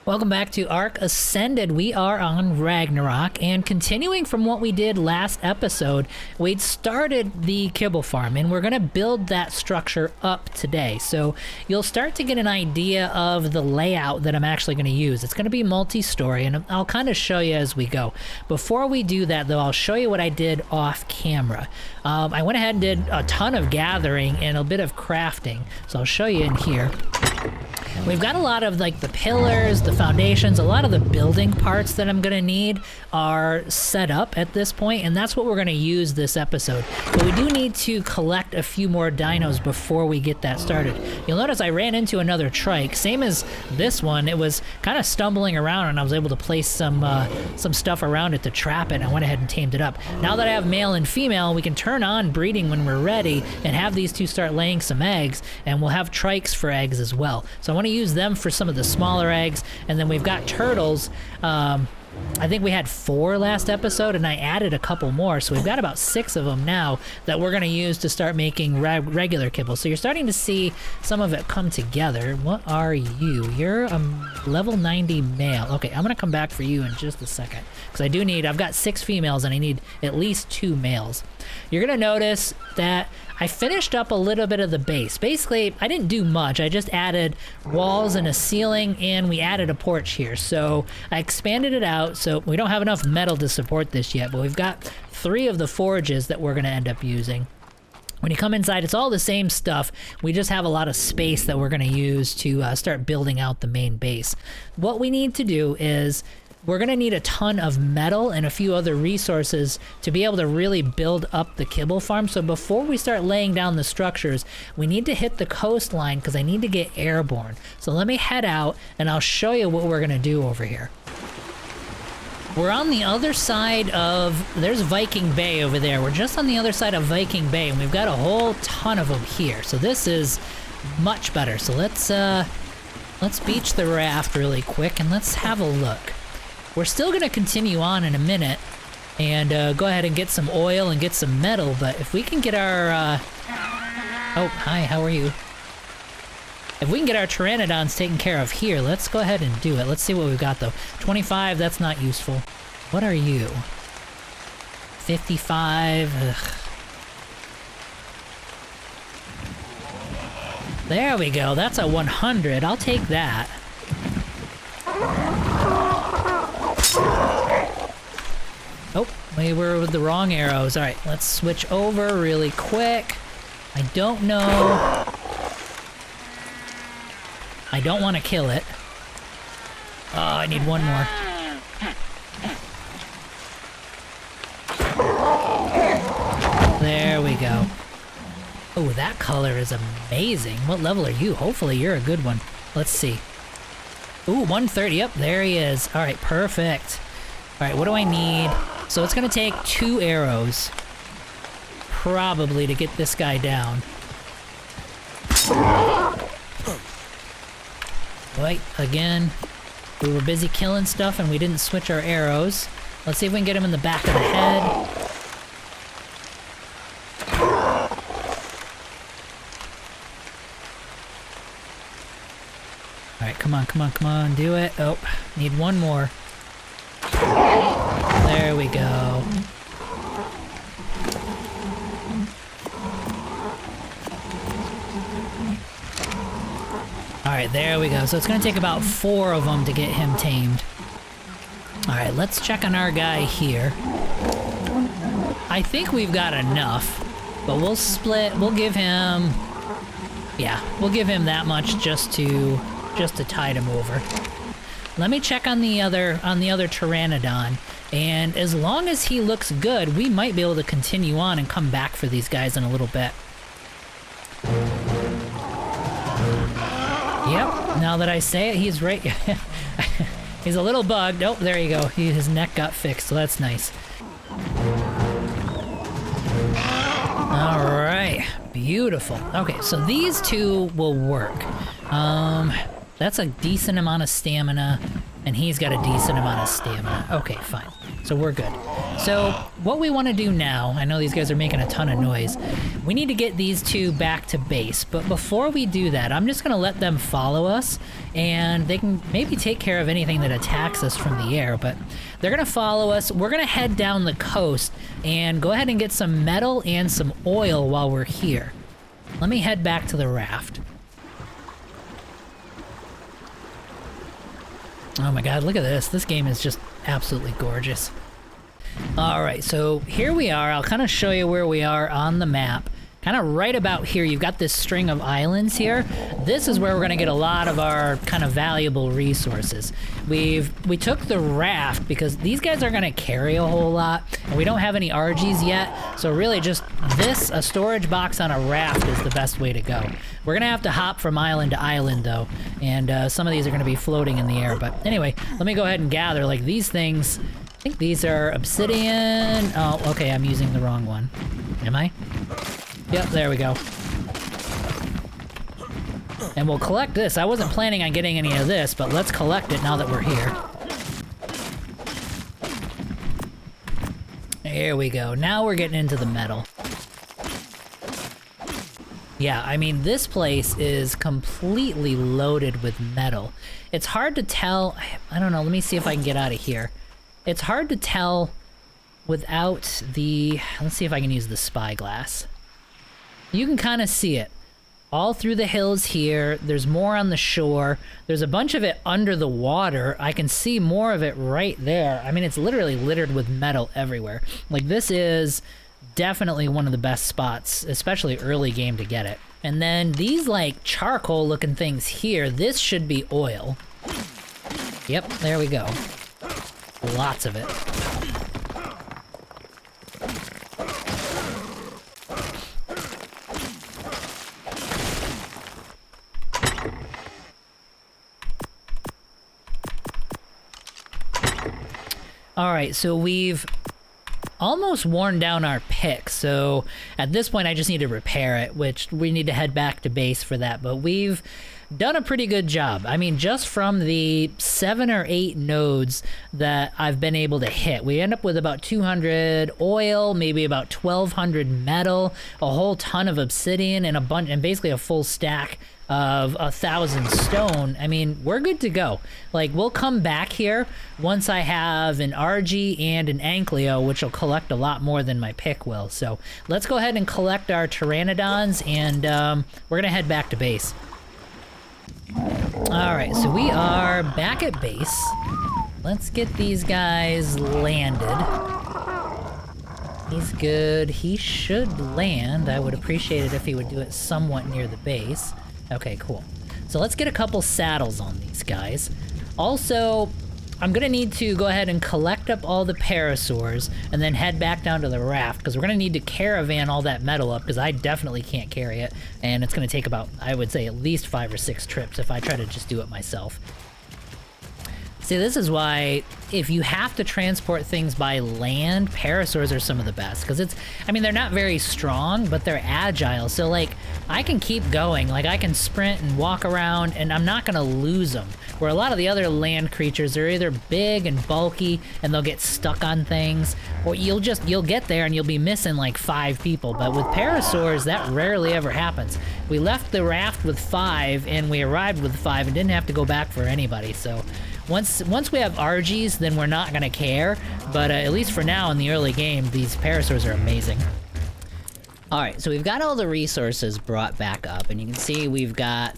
Welcome back to Ark Ascended. We are on Ragnarok, and continuing from what we did last episode, we'd started the kibble farm, and we're going to build that structure up today. So you'll start to get an idea of the layout that I'm actually going to use. It's going to be multi-story, and I'll kind of show you as we go. Before we do that, though, I'll show you what I did off camera. I went ahead and did a ton of gathering and a bit of crafting, so I'll show you in here. We've got a lot of like the pillars, the foundations, a lot of the building parts that I'm gonna need are set up at this point, and that's what we're gonna use this episode. But we do need to collect a few more dinos before we get that started. You'll notice I ran into another trike, same as this one. It was kind of stumbling around, and I was able to place some stuff around it to trap it, and I went ahead and tamed it up. Now that I have male and female, we can turn on breeding when we're ready and have these two start laying some eggs, and we'll have trikes for eggs as well. So I want to use them for some of the smaller eggs, and then we've got turtles. I think we had 4 last episode, and I added a couple more, so we've got about 6 of them now that we're going to use to start making regular kibble. So you're starting to see some of it come together. What are you? You're a level 90 male. Okay, I'm going to come back for you in just a second, because I've got 6 females, and I need at least 2 males. You're going to notice that I finished up a little bit of the base. Basically, I didn't do much. I just added walls and a ceiling, and we added a porch here. So I expanded it out, so we don't have enough metal to support this yet, but we've got 3 of the forges that we're gonna end up using. When you come inside, it's all the same stuff. We just have a lot of space that we're gonna use to start building out the main base. What we need to do is we're gonna need a ton of metal and a few other resources to be able to really build up the kibble farm. So before we start laying down the structures, we need to hit the coastline because I need to get airborne. So let me head out and I'll show you what we're gonna do over here. We're on the other side of, there's Viking Bay over there. We're just on the other side of Viking Bay, and we've got a whole ton of them here. So this is much better. So let's beach the raft really quick and let's have a look. We're still gonna continue on in a minute and go ahead and get some oil and get some metal, but if we can get our, oh, hi, how are you? If we can get our pteranodons taken care of here, let's go ahead and do it. Let's see what we've got though. 25, that's not useful. What are you? 55, ugh. There we go, that's a 100, I'll take that. Oh, we were with the wrong arrows. All right, let's switch over really quick. I don't know. I don't want to kill it. Oh, I need one more. There we go. Oh, that color is amazing. What level are you? Hopefully you're a good one. Let's see. Ooh, 130. Yep, there he is. All right, perfect. All right, what do I need? So it's gonna take 2 arrows, probably, to get this guy down. Wait, again, we were busy killing stuff and we didn't switch our arrows. Let's see if we can get him in the back of the head. All right, come on, come on, come on, do it. Oh, need one more. There we go. Alright, there we go. So it's going to take about 4 of them to get him tamed. Alright, let's check on our guy here. I think we've got enough, but we'll split. We'll give him... Yeah, we'll give him that much just to tide him over. Let me check on the other pteranodon, and as long as he looks good, we might be able to continue on and come back for these guys in a little bit. Yep, now that I say it, he's right. He's a little bugged. Oh, there you go. His neck got fixed, so that's nice. All right, beautiful. Okay, so these 2 will work. That's a decent amount of stamina, and he's got a decent amount of stamina. Okay, fine. So we're good. So what we want to do now, I know these guys are making a ton of noise. We need to get these two back to base. But before we do that, I'm just going to let them follow us. And they can maybe take care of anything that attacks us from the air. But they're going to follow us. We're going to head down the coast and go ahead and get some metal and some oil while we're here. Let me head back to the raft. Oh my god, look at this. This game is just absolutely gorgeous. Alright, so here we are. I'll kind of show you where we are on the map. Kind of right about here, you've got this string of islands here. This is where we're going to get a lot of our kind of valuable resources. We took the raft because these guys are going to carry a whole lot, and we don't have any RGs yet, so really just this, a storage box on a raft, is the best way to go. We're going to have to hop from island to island, though, and some of these are going to be floating in the air. But anyway, let me go ahead and gather, like, these things. I think these are obsidian. Oh, okay, I'm using the wrong one. Am I? Yep, there we go. And we'll collect this. I wasn't planning on getting any of this, but let's collect it now that we're here. There we go. Now we're getting into the metal. Yeah, I mean, this place is completely loaded with metal. It's hard to tell. I don't know. Let me see if I can get out of here. It's hard to tell without the... Let's see if I can use the spyglass. You can kind of see it all through the hills here. There's more on the shore. There's a bunch of it under the water. I can see more of it right there. I mean, it's literally littered with metal everywhere. Like, this is definitely one of the best spots, especially early game, to get it. And then these, like, charcoal looking things here, this should be oil. Yep, there we go. Lots of it. Alright, so we've almost worn down our pick, so at this point I just need to repair it, which we need to head back to base for that, but we've done a pretty good job. I mean, just from the 7 or 8 nodes that I've been able to hit, we end up with about 200 oil, maybe about 1,200 metal, a whole ton of obsidian, and a bunch, and basically a full stack of 1,000 stone. I mean, we're good to go. Like, we'll come back here once I have an RG and an Ankleo, which will collect a lot more than my pick will. So let's go ahead and collect our Pteranodons, and we're gonna head back to base. Alright, so we are back at base. Let's get these guys landed. He's good. He should land. I would appreciate it if he would do it somewhat near the base. Okay, cool. So let's get a couple saddles on these guys. Also, I'm gonna need to go ahead and collect up all the parasaurs and then head back down to the raft, because we're gonna need to caravan all that metal up, because I definitely can't carry it, and it's gonna take about, I would say, at least 5 or 6 trips if I try to just do it myself. See, this is why if you have to transport things by land, parasaurs are some of the best, because it's, I mean, they're not very strong, but they're agile, so like, I can keep going, like I can sprint and walk around, and I'm not gonna lose them, where a lot of the other land creatures are either big and bulky, and they'll get stuck on things, or you'll get there and you'll be missing like 5 people, but with parasaurs, that rarely ever happens. We left the raft with 5, and we arrived with 5, and didn't have to go back for anybody, so once we have RGs, then we're not gonna care, but at least for now in the early game, these parasaurs are amazing. Alright, so we've got all the resources brought back up, and you can see we've got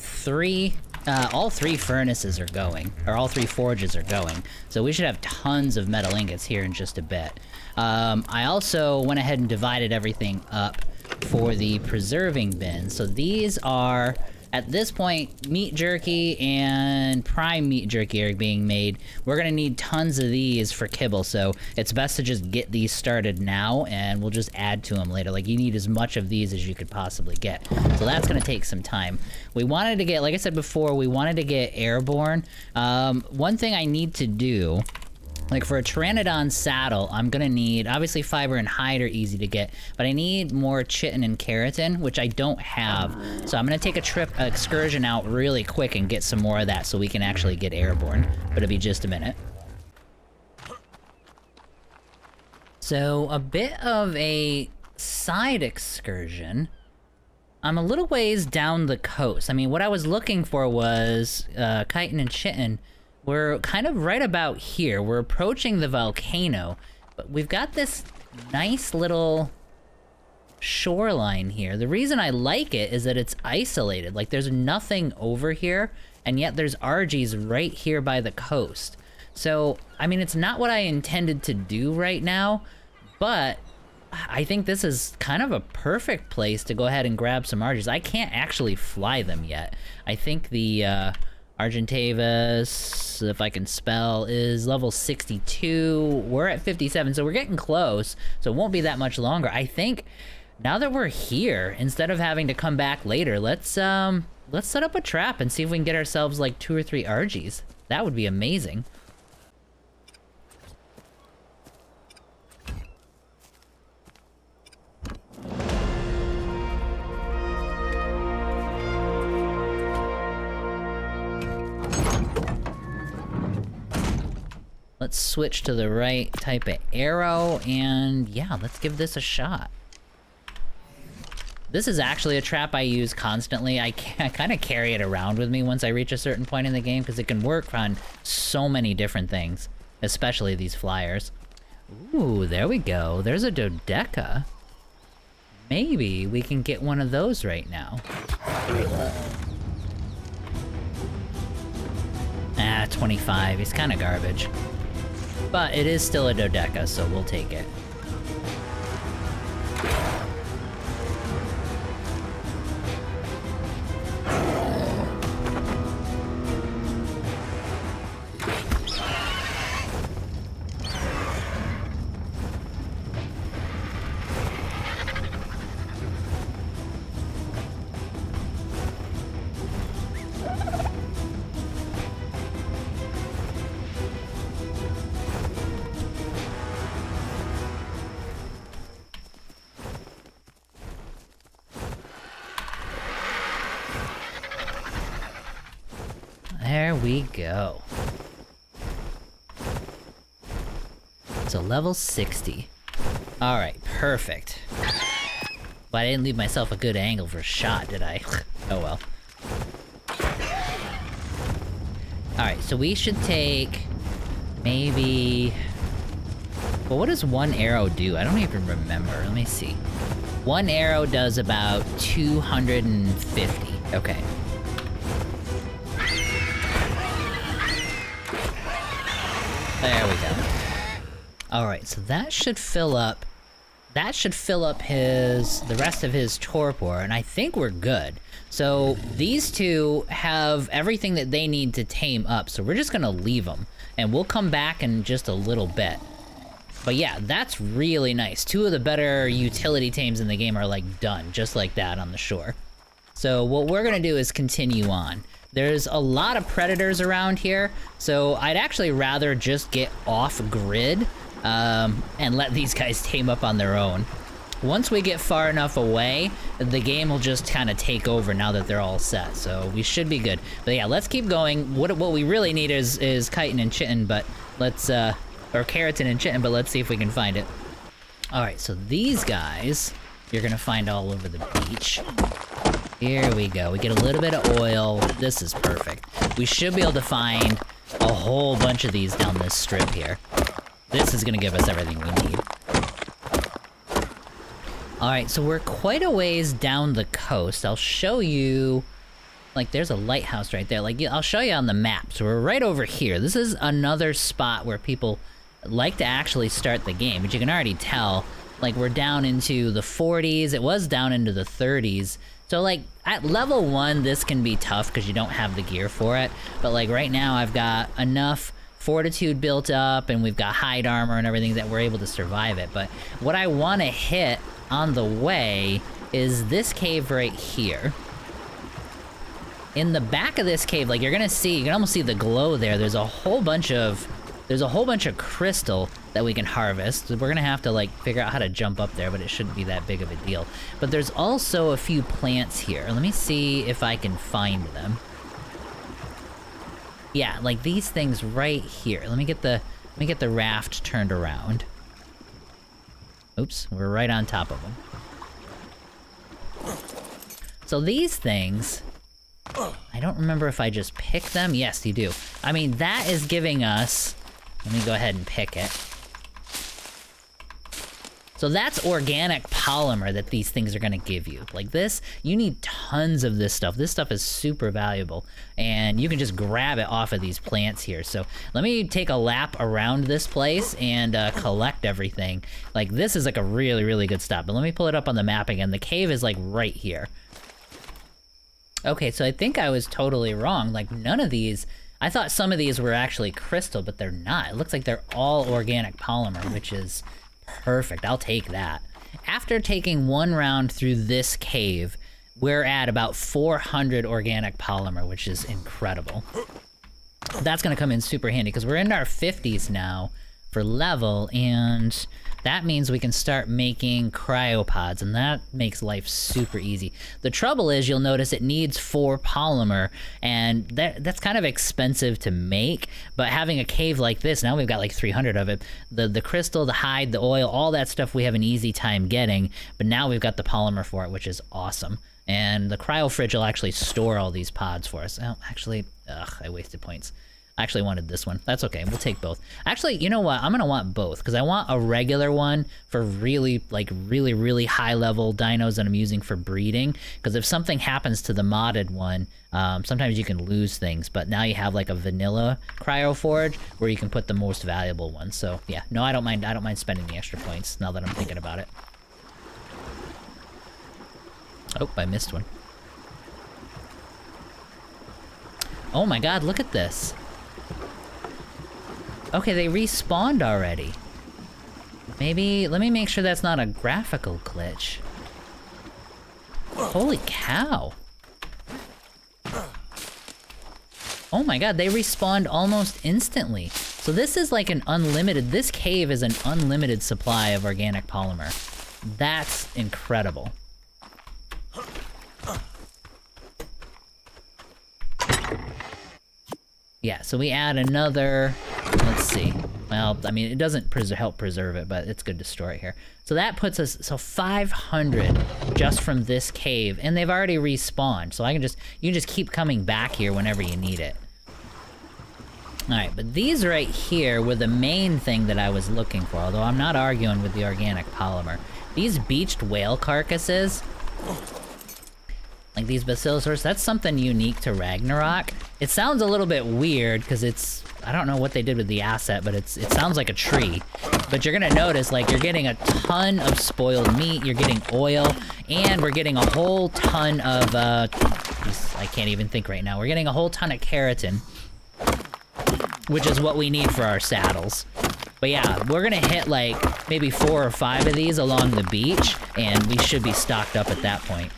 all 3 furnaces are going, or all 3 forges are going, so we should have tons of metal ingots here in just a bit. I also went ahead and divided everything up for the preserving bin, so these are... At this point, meat jerky and prime meat jerky are being made. We're gonna need tons of these for kibble, so it's best to just get these started now, and we'll just add to them later. Like, you need as much of these as you could possibly get. So that's gonna take some time. We wanted to get, like I said before, we wanted to get airborne. One thing I need to do, like for a Pteranodon saddle, I'm gonna need, obviously fiber and hide are easy to get, but I need more chitin and keratin, which I don't have. So I'm gonna take a excursion out really quick and get some more of that so we can actually get airborne. But it'll be just a minute. So, a bit of a side excursion. I'm a little ways down the coast. I mean, what I was looking for was Chitin and Chitin. We're kind of right about here. We're approaching the volcano, but we've got this nice little shoreline here. The reason I like it is that it's isolated. Like, there's nothing over here, and yet there's RGs right here by the coast. So, I mean, it's not what I intended to do right now, but I think this is kind of a perfect place to go ahead and grab some RGs. I can't actually fly them yet. I think the Argentavis, if I can spell, is level 62. We're at 57, so we're getting close, so it won't be that much longer. I think now that we're here, instead of having to come back later, let's set up a trap and see if we can get ourselves like 2 or 3 RGs. That would be amazing. Let's switch to the right type of arrow, and yeah, let's give this a shot. This is actually a trap I use constantly. I kind of carry it around with me once I reach a certain point in the game, because it can work on so many different things, especially these flyers. Ooh, there we go. There's a dodeca. Maybe we can get one of those right now. Ah, 25. He's kind of garbage. But it is still a dodeca, so we'll take it. There we go. So level 60. Alright, perfect. But I didn't leave myself a good angle for a shot, did I? Oh well. Alright, so we should take... maybe... well, what does one arrow do? I don't even remember. Let me see. One arrow does about 250. Okay. There we go. Alright, so that should fill up... that should fill up the rest of his torpor, and I think we're good. So, these two have everything that they need to tame up, so we're just gonna leave them. And we'll come back in just a little bit. But yeah, that's really nice. 2 of the better utility tames in the game are like done, just like that on the shore. So what we're gonna do is continue on. There's a lot of predators around here, so I'd actually rather just get off-grid and let these guys tame up on their own. Once we get far enough away, the game will just kind of take over now that they're all set, so we should be good. But yeah, let's keep going. What we really need is chitin and chitin, but let's, or keratin and chitin, but let's see if we can find it. Alright, so these guys, you're gonna find all over the beach. Here we go. We get a little bit of oil. This is perfect. We should be able to find a whole bunch of these down this strip here. This is gonna give us everything we need. Alright, so we're quite a ways down the coast. I'll show you... like, there's a lighthouse right there. Like, I'll show you on the map. So we're right over here. This is another spot where people like to actually start the game. But you can already tell, like, we're down into the 40s. It was down into the 30s. So, like, at level 1, this can be tough because you don't have the gear for it. But, like, right now I've got enough fortitude built up, and we've got hide armor and everything that we're able to survive it. But what I want to hit on the way is this cave right here. In the back of this cave, like, you're gonna see, you can almost see the glow there. There's a whole bunch of crystal that we can harvest. We're gonna have to, like, figure out how to jump up there, but it shouldn't be that big of a deal. But there's also a few plants here. Let me see if I can find them. Yeah, like these things right here. Let me get the raft turned around. Oops, we're right on top of them. So these things, I don't remember if I just picked them. Yes, you do. I mean, that is giving us, let me go ahead and pick it. So that's organic polymer that these things are gonna give you. Like this, you need tons of this stuff. This stuff is super valuable, and you can just grab it off of these plants here. So let me take a lap around this place and collect everything. Like this is like a really, really good stop, but let me pull it up on the map again. The cave is like right here. Okay, so I think I was totally wrong. Like none of these, I thought some of these were actually crystal, but they're not. It looks like they're all organic polymer, which is perfect. I'll take that. After taking one round through this cave, we're at about 400 organic polymer, which is incredible. That's gonna come in super handy because we're in our 50s now for level, and that means we can start making cryopods, and that makes life super easy. The trouble is, you'll notice it needs 4 polymer, and that's kind of expensive to make, but having a cave like this, now we've got like 300 of it, the crystal, the hide, the oil, all that stuff we have an easy time getting, but now we've got the polymer for it, which is awesome. And the cryo fridge will actually store all these pods for us. Oh, actually, I wasted points. I actually wanted this one. That's okay, we'll take both. Actually, you know what? I'm gonna want both, because I want a regular one for really, like, really high level dinos that I'm using for breeding, because if something happens to the modded one, sometimes you can lose things, but now you have like a vanilla cryo forge where you can put the most valuable ones. So yeah, no, I don't mind spending the extra points now that I'm thinking about it. Oh, I missed one. Oh my god, look at this. Okay, they respawned already. Maybe, let me make sure that's not a graphical glitch. Holy cow. Oh my god, they respawned almost instantly. So this is like an unlimited, this cave is an unlimited supply of organic polymer. That's incredible. Yeah, so we add another, let's see. Well, I mean, it doesn't help preserve it, but it's good to store it here. So that puts us, so 500 just from this cave, and they've already respawned. So you can just keep coming back here whenever you need it. All right, but these right here were the main thing that I was looking for, although I'm not arguing with the organic polymer. These beached whale carcasses, like these basilosaurs, that's something unique to Ragnarok. It sounds a little bit weird because it's, I don't know what they did with the asset, but it sounds like a tree. But you're gonna notice, like, you're getting a ton of spoiled meat, you're getting oil, and we're getting a whole ton of, I can't even think right now. We're getting a whole ton of keratin, which is what we need for our saddles. But yeah, we're gonna hit like maybe 4 or 5 of these along the beach, and we should be stocked up at that point.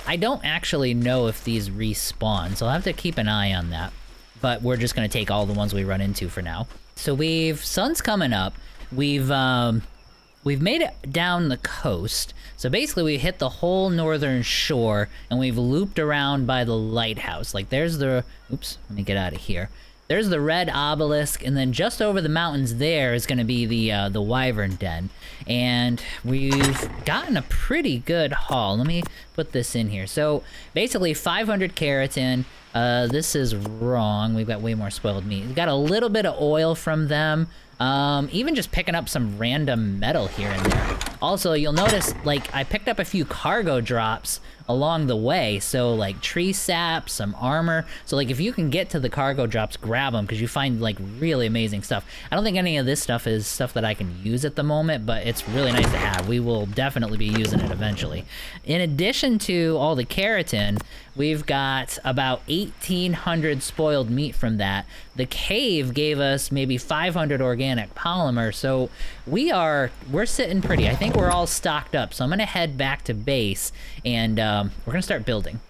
I don't actually know if these respawn, so I'll have to keep an eye on that. But we're just gonna take all the ones we run into for now. So sun's coming up. We've made it down the coast. So basically we hit the whole northern shore, and we've looped around by the lighthouse. Like there's the, oops, let me get out of here. There's the red obelisk, and then just over the mountains there is going to be the wyvern den. And we've gotten a pretty good haul. Let me put this in here. So basically 500 keratin. This is wrong. We've got way more spoiled meat. We've got a little bit of oil from them. Even just picking up some random metal here and there. Also, you'll notice, like, I picked up a few cargo drops along the way, so like tree sap, some armor. So like if you can get to the cargo drops, grab them, because you find like really amazing stuff. I don't think any of this stuff is stuff that I can use at the moment, but it's really nice to have. We will definitely be using it eventually. In addition to all the keratin, we've got about 1,800 spoiled meat from that. The cave gave us maybe 500 organic polymer, so we're sitting pretty. I think we're all stocked up, so I'm gonna head back to base, and we're gonna start building.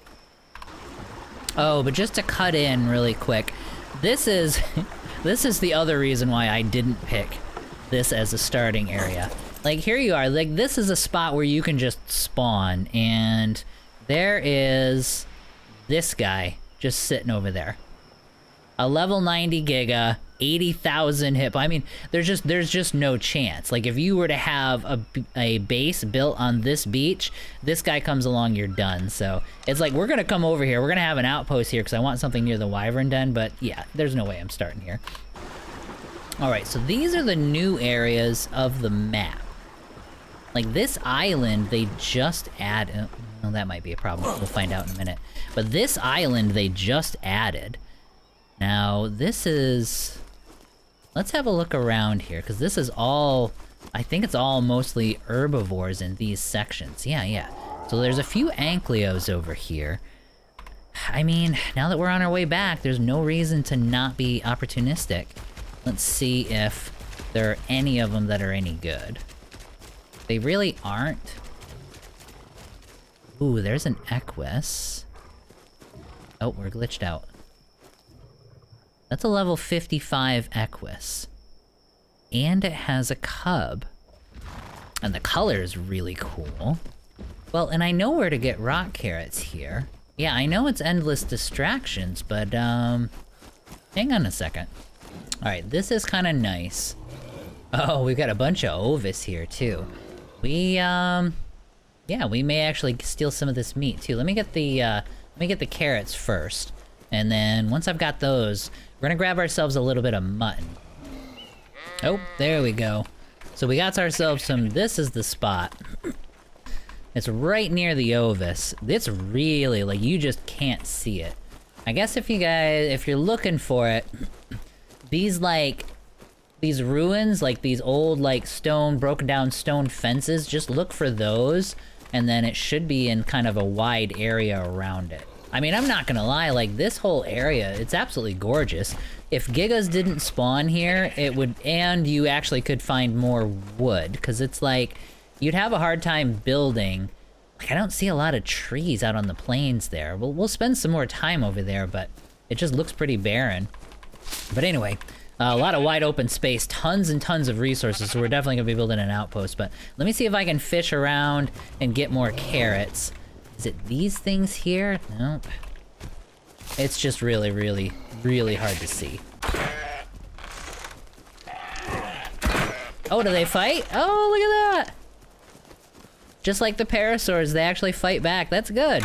Oh, but just to cut in really quick, this is the other reason why I didn't pick this as a starting area. Like here you are, like this is a spot where you can just spawn, and there is this guy just sitting over there. A level 90 Giga, 80,000 hit. I mean, there's just no chance. Like, if you were to have a base built on this beach, this guy comes along, you're done. So it's like, we're gonna come over here. We're gonna have an outpost here because I want something near the Wyvern Den, but yeah, there's no way I'm starting here. All right, so these are the new areas of the map. Like, this island, they just added... Well, that might be a problem. We'll find out in a minute. But this island, they just added. Now, this is... Let's have a look around here, because this is all... I think it's all mostly herbivores in these sections. Yeah. So there's a few Ankylos over here. I mean, now that we're on our way back, there's no reason to not be opportunistic. Let's see if there are any of them that are any good. They really aren't. Ooh, there's an Equus. Oh, we're glitched out. That's a level 55 Equus. And it has a cub. And the color is really cool. Well, and I know where to get rock carrots here. Yeah, I know it's endless distractions, but, hang on a second. Alright, this is kind of nice. Oh, we've got a bunch of Ovis here, too. Yeah, we may actually steal some of this meat, too. Let me get the carrots first. And then, once I've got those, we're gonna grab ourselves a little bit of mutton. Oh, there we go. So we got ourselves some... This is the spot. It's right near the Ovis. It's really, like, you just can't see it. I guess if you're looking for it... These ruins, like these old, like, broken down stone fences, just look for those, and then it should be in kind of a wide area around it. I mean, I'm not gonna lie, like, this whole area, it's absolutely gorgeous. If Gigas didn't spawn here, it would, and you actually could find more wood, because it's like, you'd have a hard time building. Like, I don't see a lot of trees out on the plains there. We'll spend some more time over there, but it just looks pretty barren. But anyway, a lot of wide open space, tons and tons of resources, so we're definitely gonna be building an outpost. But let me see if I can fish around and get more carrots. Is it these things here? Nope. It's just really, really, really hard to see. Oh, do they fight? Oh, look at that! Just like the parasaurs, they actually fight back. That's good.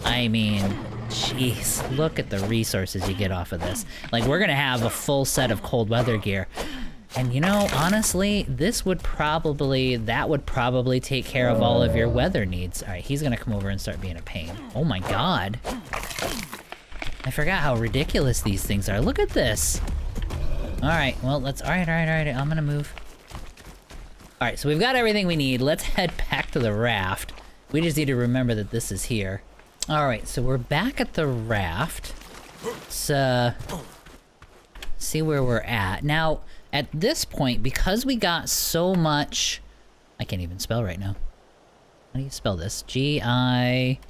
I mean... Jeez, look at the resources you get off of this. Like, we're gonna have a full set of cold weather gear. And you know, honestly, that would probably take care of all of your weather needs. Alright, he's gonna come over and start being a pain. Oh my god. I forgot how ridiculous these things are. Look at this. Alright, well, alright, I'm gonna move. Alright, so we've got everything we need. Let's head back to the raft. We just need to remember that this is here. Alright, so we're back at the raft. Let's, see where we're at. Now, at this point, because we got so much... I can't even spell right now. How do you spell this? G-I...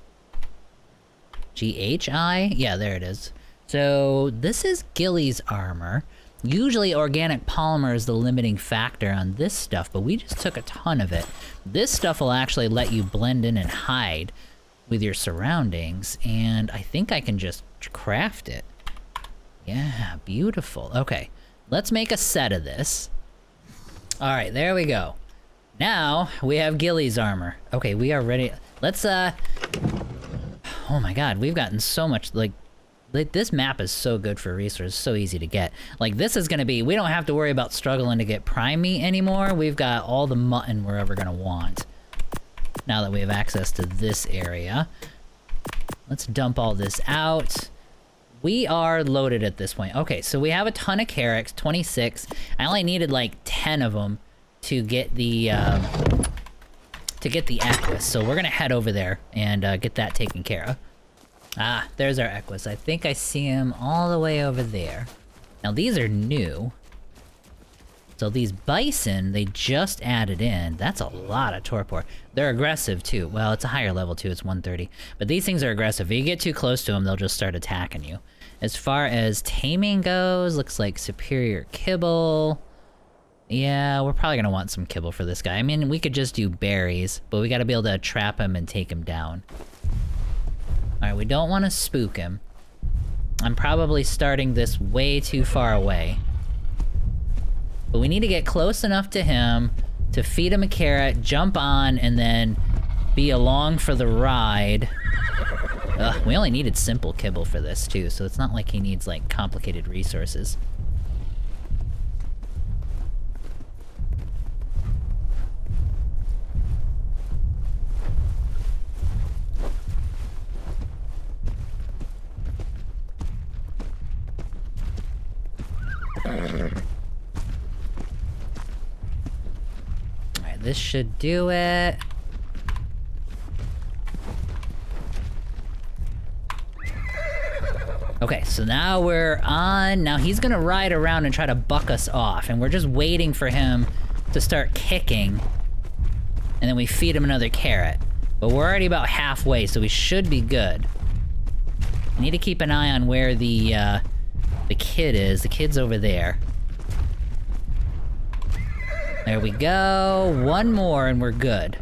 G-H-I? Yeah, there it is. So, this is Gilly's armor. Usually organic polymer is the limiting factor on this stuff, but we just took a ton of it. This stuff will actually let you blend in and hide with your surroundings, and I think I can just craft it. Yeah, beautiful. Okay, let's make a set of this. Alright, there we go. Now, we have Gilly's armor. Okay, we are ready. Let's, oh my god, we've gotten so much, like, this map is so good for resources, so easy to get. Like, this is gonna be, we don't have to worry about struggling to get prime meat anymore. We've got all the mutton we're ever gonna want. Now that we have access to this area. Let's dump all this out. We are loaded at this point. Okay, so we have a ton of carrots, 26. I only needed like 10 of them to get the Equus. So we're gonna head over there and get that taken care of. Ah, there's our Equus. I think I see him all the way over there. Now these are new. So these bison, they just added in. That's a lot of torpor. They're aggressive too. Well, it's a higher level too, it's 130. But these things are aggressive. If you get too close to them, they'll just start attacking you. As far as taming goes, looks like superior kibble. Yeah, we're probably gonna want some kibble for this guy. I mean, we could just do berries, but we gotta be able to trap him and take him down. Alright, we don't want to spook him. I'm probably starting this way too far away. But we need to get close enough to him to feed him a carrot, jump on, and then be along for the ride. Ugh, we only needed simple kibble for this, too, so it's not like he needs, like, complicated resources. Alright, this should do it. Okay, so now we're on. Now he's gonna ride around and try to buck us off, and we're just waiting for him to start kicking, and then we feed him another carrot. But we're already about halfway, so we should be good. We need to keep an eye on where the kid is. The kid's over there. There we go. One more and we're good.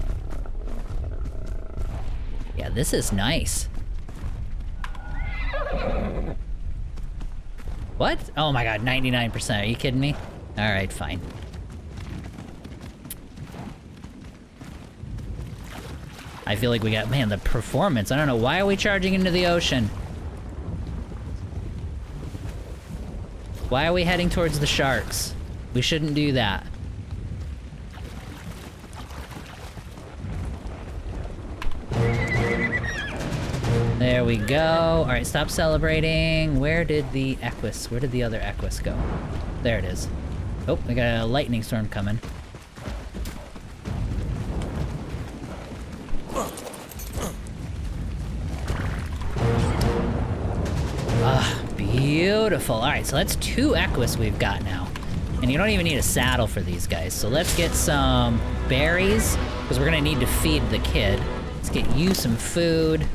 Yeah, this is nice. What? Oh my god, 99%. Are you kidding me? Alright, fine. I feel like we got... Man, the performance. I don't know. Why are we charging into the ocean? Why are we heading towards the sharks? We shouldn't do that. There we go. Alright, stop celebrating. Where did the other Equus go? There it is. Oh, we got a lightning storm coming. Ah, beautiful. Alright, so that's 2 Equus we've got now. And you don't even need a saddle for these guys. So let's get some berries, because we're gonna need to feed the kid. Let's get you some food.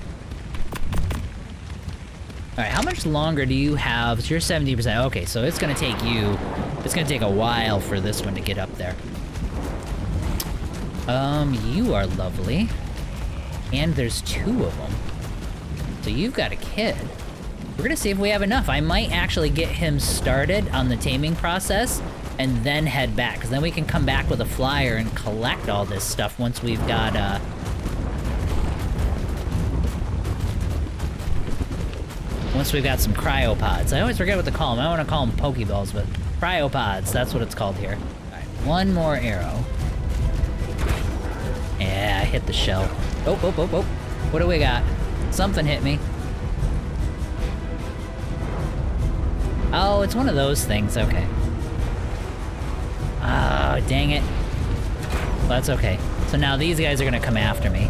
Alright, how much longer do you have? So you're 70%. Okay, so it's gonna take a while for this one to get up there. You are lovely. And there's 2 of them. So you've got a kid. We're gonna see if we have enough. I might actually get him started on the taming process and then head back, because then we can come back with a flyer and collect all this stuff once we've got, once we've got some cryopods. I always forget what to call them. I want to call them Pokeballs, but cryopods, that's what it's called here. Alright, one more arrow. Yeah, I hit the shell. Oh. What do we got? Something hit me. Oh, it's one of those things, okay. Oh, dang it. Well, that's okay. So now these guys are gonna come after me.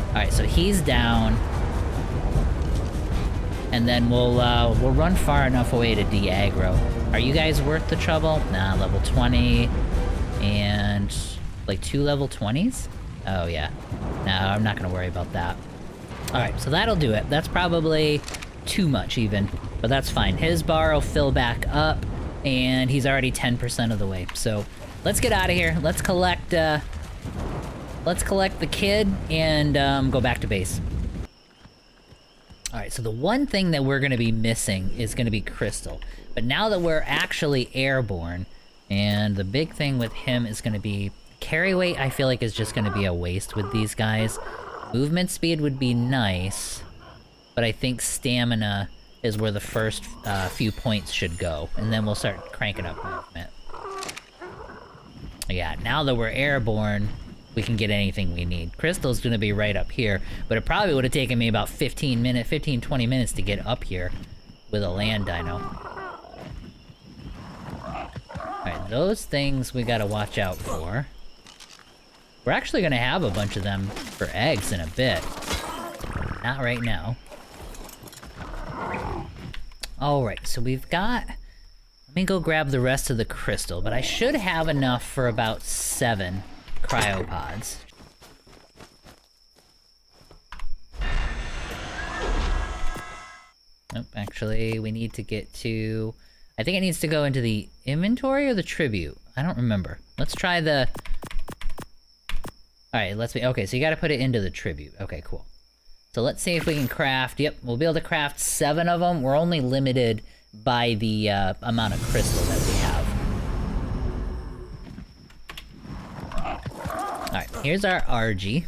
Alright, so he's down. And then we'll run far enough away to de-aggro. Are you guys worth the trouble? Nah, level 20. And... like 2 level 20s? Oh, yeah. No, I'm not gonna worry about that. Alright, so that'll do it. That's probably too much, even. But that's fine. His bar will fill back up, and he's already 10% of the way. So, let's get out of here. Let's collect the kid, and go back to base. Alright, so the one thing that we're gonna be missing is gonna be Crystal. But now that we're actually airborne, and the big thing with him is gonna be... carry weight, I feel like, is just gonna be a waste with these guys. Movement speed would be nice, but I think stamina is where the first few points should go, and then we'll start cranking up movement. Yeah, now that we're airborne, we can get anything we need. Crystal's gonna be right up here, but it probably would have taken me about 20 minutes to get up here with a land dino. Alright, those things we gotta watch out for. We're actually gonna have a bunch of them for eggs in a bit. Not right now. Alright, so we've got... let me go grab the rest of the crystal, but I should have enough for about 7 cryopods. Nope, actually, we need to get to... I think it needs to go into the inventory or the tribute. I don't remember. Let's try the... Alright, let's be... okay, so you gotta put it into the tribute. Okay, cool. So let's see if we can craft. Yep, we'll be able to craft 7 of them. We're only limited by the amount of crystal that we have. All right, here's our RG.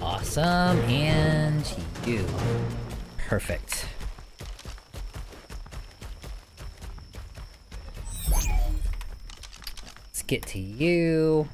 Awesome, and you. Perfect. Let's get to you.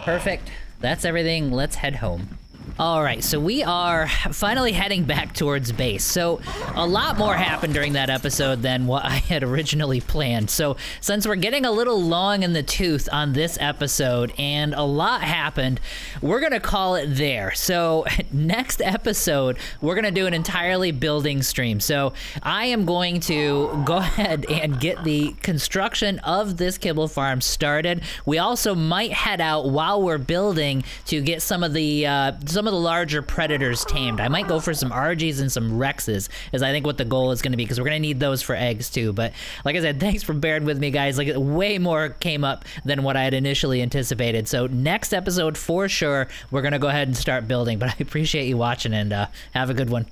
Perfect. That's everything. Let's head home. All right, so we are finally heading back towards base. So a lot more happened during that episode than what I had originally planned. So since we're getting a little long in the tooth on this episode and a lot happened, we're gonna call it there. So next episode, we're gonna do an entirely building stream. So I am going to go ahead and get the construction of this kibble farm started. We also might head out while we're building to get some of the larger predators tamed. I might go for some RGs and some Rexes, is I think what the goal is going to be, because we're going to need those for eggs too. But like I said, thanks for bearing with me, guys. Like, way more came up than what I had initially anticipated. So next episode, for sure, we're going to go ahead and start building. But I appreciate you watching, and have a good one.